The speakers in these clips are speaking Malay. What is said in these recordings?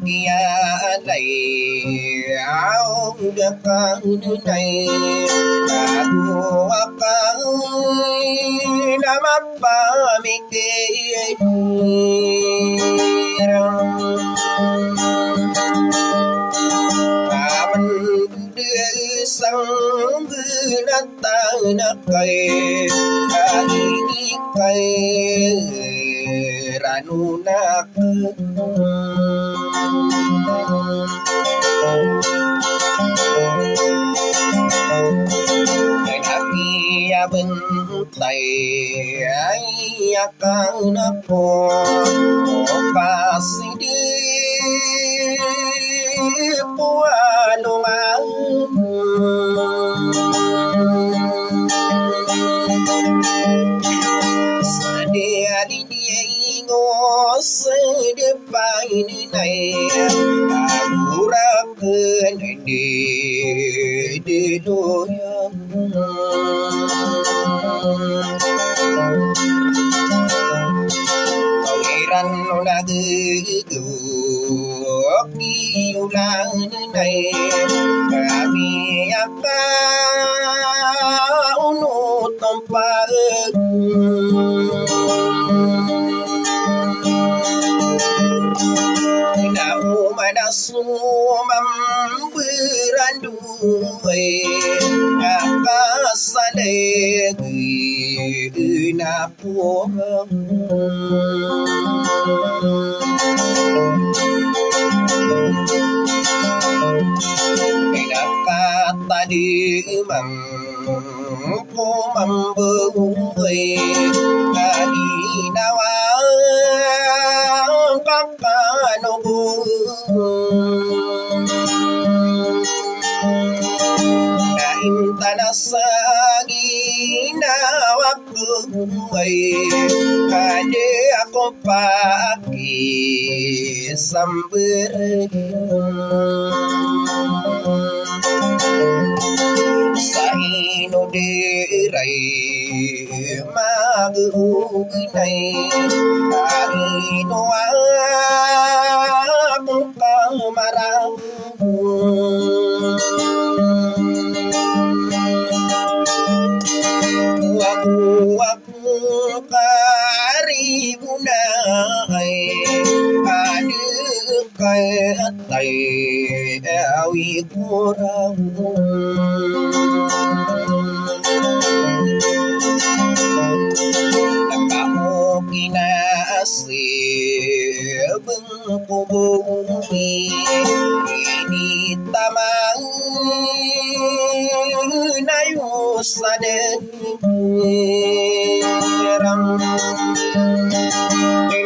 kia này áo được cái này aku akan nama pamikir aman đưa sang nata nakai ini kai ranunak ya bên tay ai akan aku pasti di puanungan sedia di dia ingos depan ini aku raken di dunia pangeran naguguk di ulang này kami akan tempat Nau madasu mamberandu akasade na puang kata di mampu memberi kali nawang kakanobu na intanasagi nawaku kade aku pakai sambil Saino dirai magu nai Saino aku kamarang Aku karibunai Aduk kai awi kurang Nakamu kinasi bengkubumi Ini tamang nayusadeng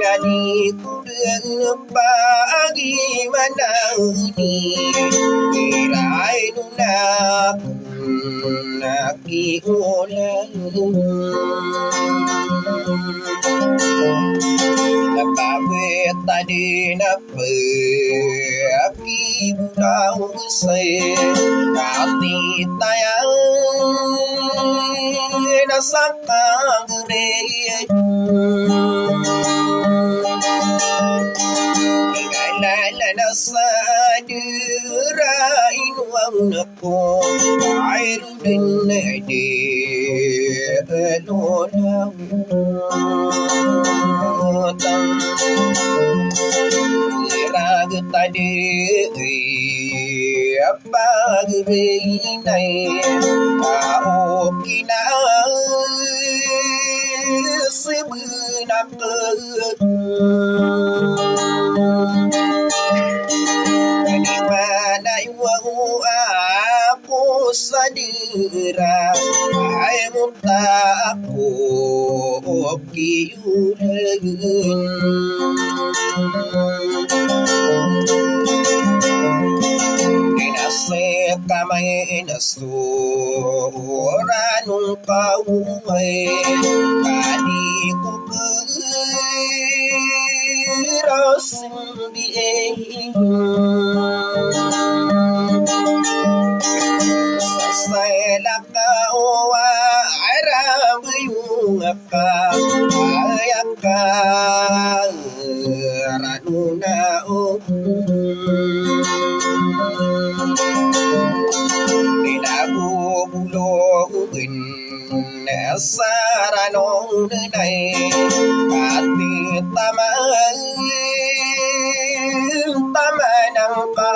Nadi kudeng pagi mana ini Kirai nunak naki ulang Nakabe tadi napa Aki budau say Kati tayang Nasakang gere Kailan nasadirain wang nako Mayroon din na di Lolang Irag tadi Pag-rinay Tao kinang Sibunak Kanimanay wang ako sa dira Ay munta ako kiyulan Kinasip kamay nasura nung kaumay Kani ko kirasin biyahin Sasayla ka o arabayong ka Ayaw ka na na bulo gin sara nong nay ati tama nang ka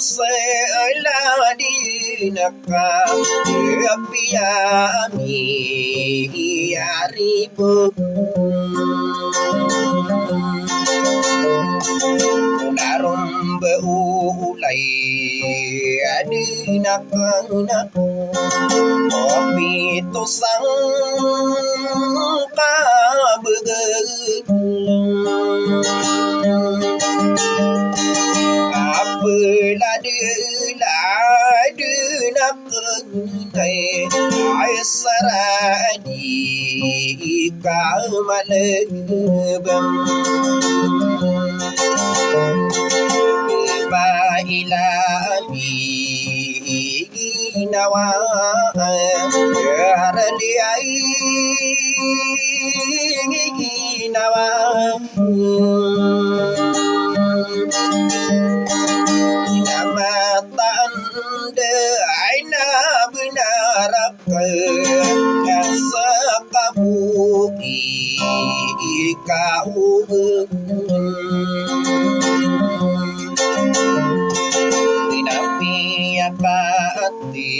se la di naka apia mi aribu narombe ulai adi naka kopi to sang ka beget la nak tay ay saradi kamalagam ba ilabi ginawa arali ay ginawa tanda aina benar kasa kabuki kau tapi apati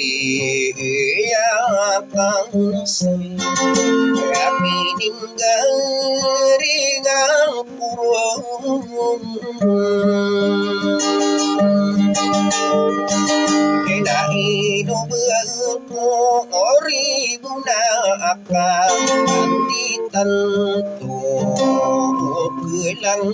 akan kami tinggal ringan purung hidup ribu nakal nanti tentu pulang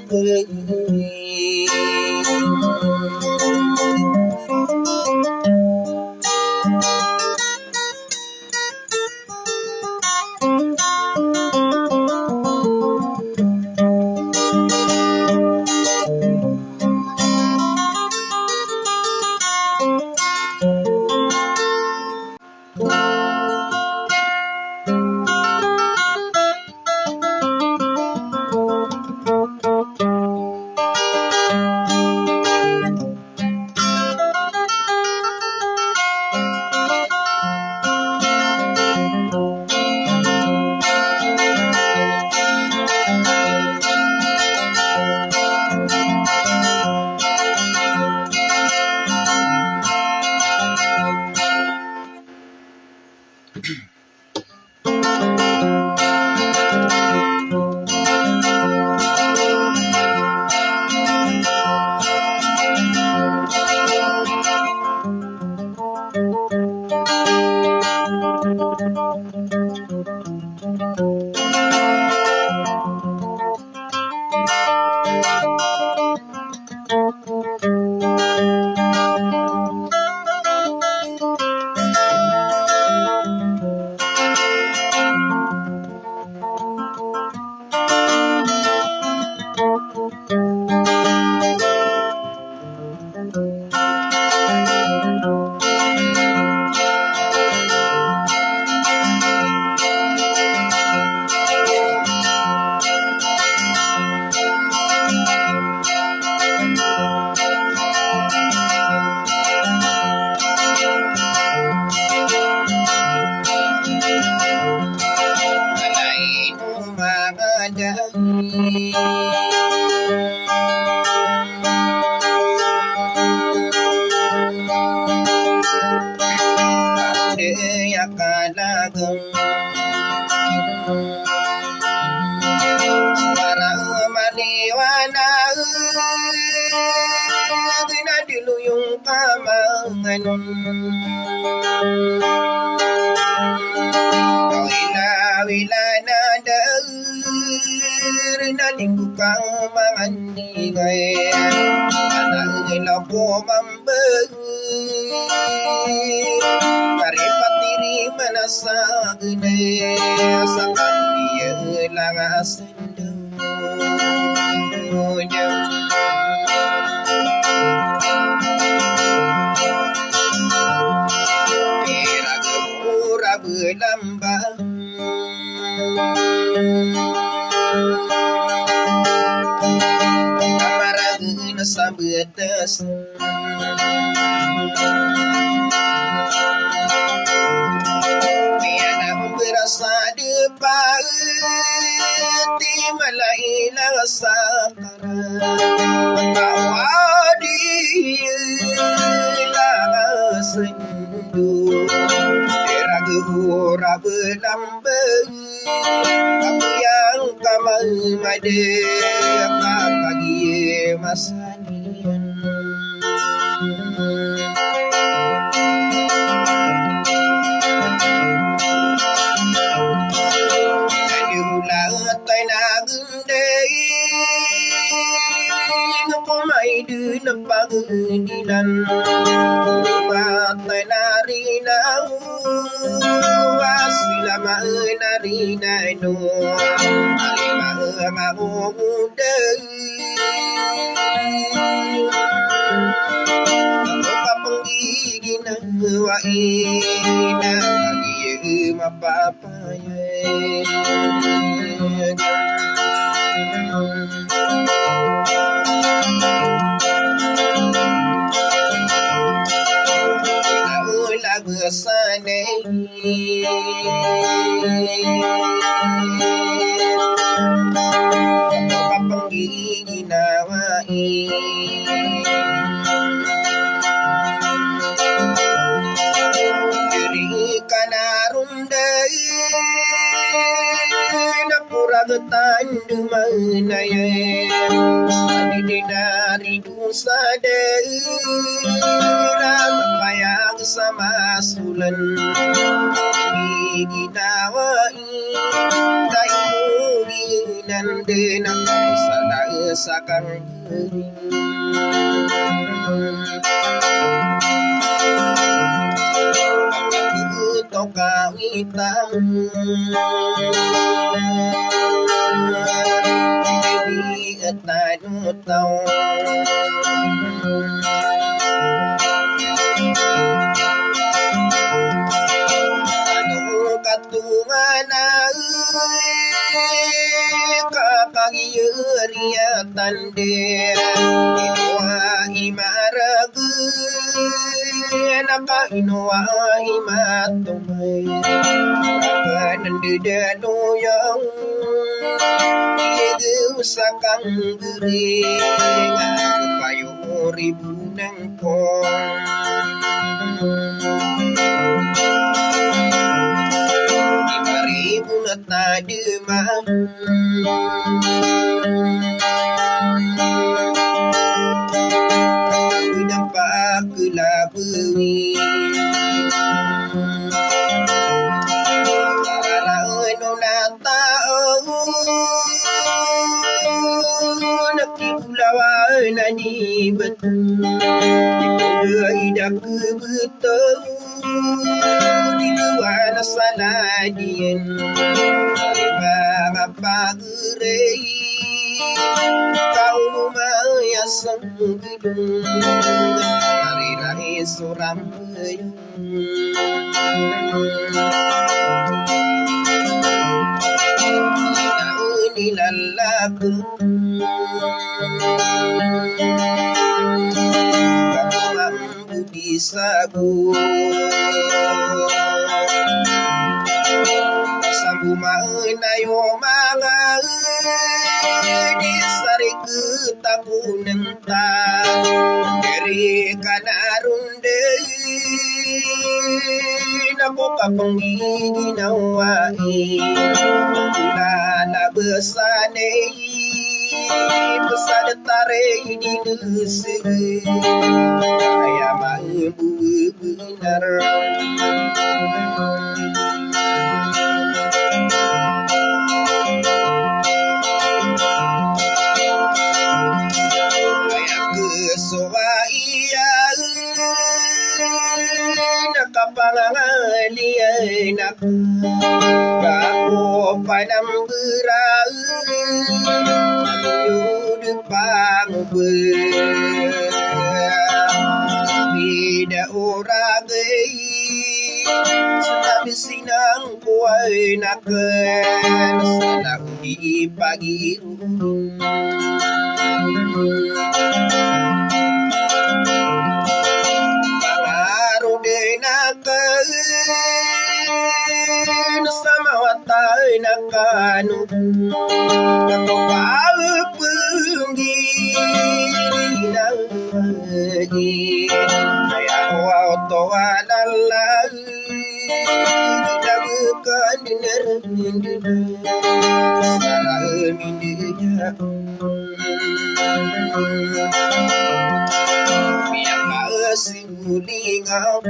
lamba Biana berasa depan ti malailah sakara tawadi la sendu ragu rabu lambe apa yang kamal made pagi masanian tay na gunde ko mai du na pagilan tay na rina wasila ma na rina no ari ma ude kapangigin wa ina agi mapapaya bersane papanggi nawai diri kanarundai napura getandu manaya sadi dari dosa yang sama sulan gidawai daimu nan denang sana sakang toka hitam di etanu tau katumana kakagiyuriya tande inuwa imaragu naka inuwa imatumay kanandidanoyang igu sakang guring payo ribunan ko bunat na demam nampak kelabui kalau nona tahu nak pulauan nani betul dia hidup betul di luar saladian pagurei kau mayasang gedung hari-hari suram lalaku kamu mampu disabu sambu mainayo mga di sari ketabunan ta dari kanarunde nako kapangginawai na besane besar tare di desi kaya mampu benar nakapangalian ako kako panamberang yun pangber bida oragay sinabi sinang buhay nakan sana di pagi kanu Ako paupungin Kaya wato walalay Dabukan dinarindina Sarang mindinya Biar kasimulingaw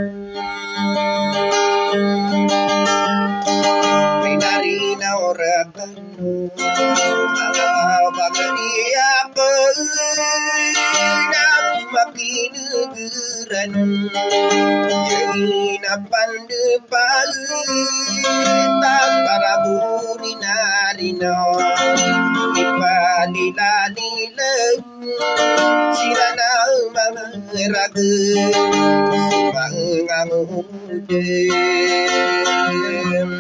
Pinarina orakan Bagania ko makinuguran Yung napandupan Taparabunin na rin Ipalila-lila Sila na mga raga Sumangangudim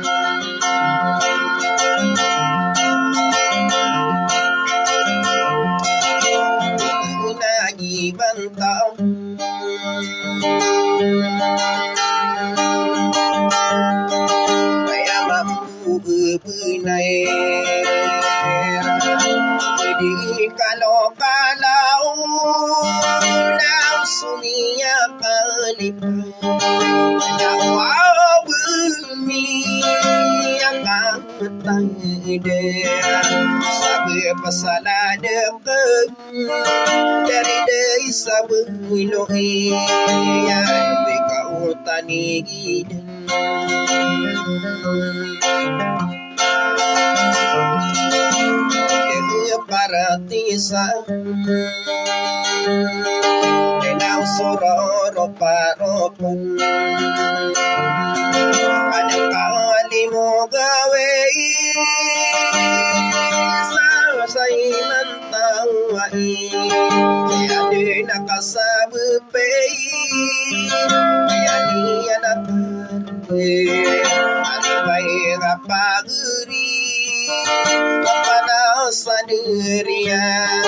Ibang tao Kaya mabubuhay Pwede kalaw-kalaw Nafsu niya kalipay Kaya wawumi Ang kamatay Sabi pasalada ka Dari sabuloy Yan ikaw tanigidan Paratisa Denang sororo paropan Anong kali mo gawin Sa ilang tawai Kaya di nakasabupay Kaya niya nakarapay Ano ba'y kapaguri Kapanaw sa durian